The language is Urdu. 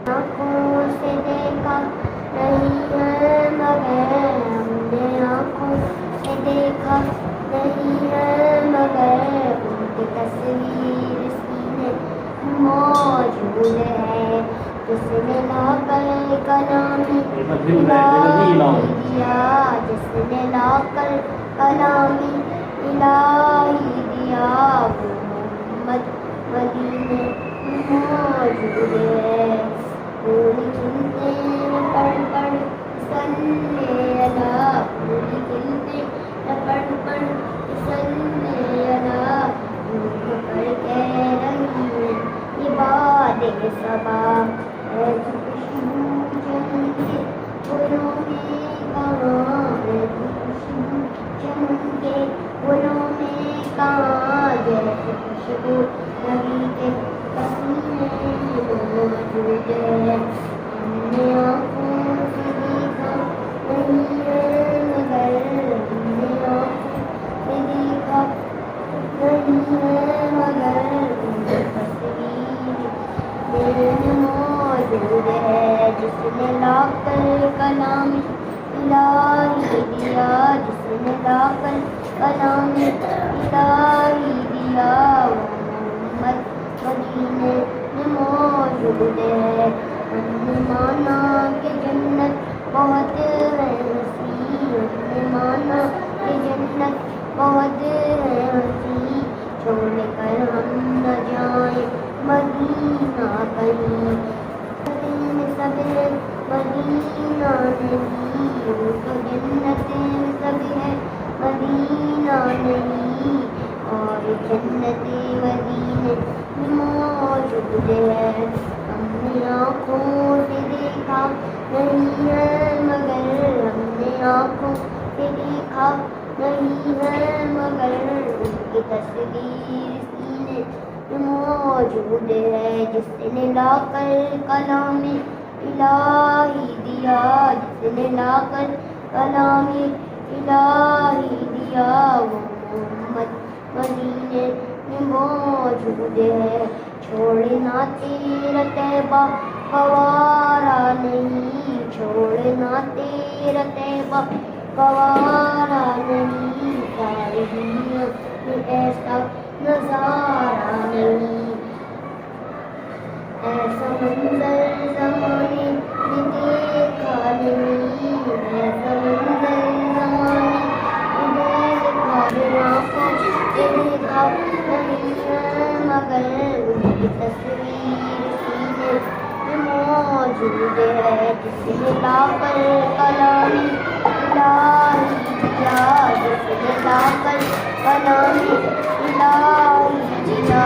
آنکھوں سے دیکھا نہیں ہے مگر ہم نے آنکھوں سے دیکھا نہیں ہے مگر ان کی تصویر سینے موجود ہے جس نے لا کر کلام الہی دیا جس نے لا کر کلام الہی دیا وہ محمد مدینے موجود ہے پوری چنتے پڑھ پڑھ صلی اللہ پوری چنتے پڑھ پڑھ صلی اللہ کو پڑھ کے رہی ہے یہ باد صبا ہے خوشبو چمن کے پھولوں میں کہاں ہے خوشبو چمن کے پھولوں میں کہاں جیسے خوشبو نبی کے پسینے موجود ہے ہم نے آنکھوں سے دیکھا نہیں ہے مگر ہم نے آنکھوں سے دیکھا نہیں ہے مگر ان کی تصویر میں موجود ہے جس نے لا کر کلام الہی دیا جس نے لا کر کلام الہی دیا وہ محمد مدینے میں موجود ہے ہم نے مانا کہ جنت بہت ہے ہنسی ہم نے مانا کہ جنت بہت ہے ہنسی چھوڑ کر ہم نہ جائیں مدینہ کہیں میں سب ہے مدینہ نہیں وہ تو جنت میں سب ہے مدینہ نہیں اور جنت مدینے موجود ہے ہم نے آنکھوں سے دیکھا نہیں ہے مگر ہم نے آنکھوں سے دیکھا نہیں ہے مگر ان کی تصویر سینے موجود ہے جس نے لا کر کلام الہی دیا جس نے لا کر کلام الہی دیا وہ محمد مدینے میں موجود ہے چھوڑنا تیرا طیبہ گوارا نہیں چھوڑنا تیرا طیبہ گوارا نہیں ساری دنیا میں ایسا نظارہ نہیں ایسا منظر زمانے میں دیکھا نہیں ایسا منظر زمانے میں دیکھا نہیں آنکھوں سے دیکھا نہیں ہے مگر ان کی تصویر سینے میں موجود ہے جس نے لا کر کلام الہی دیا جس نے لا کر کلام الہی دیا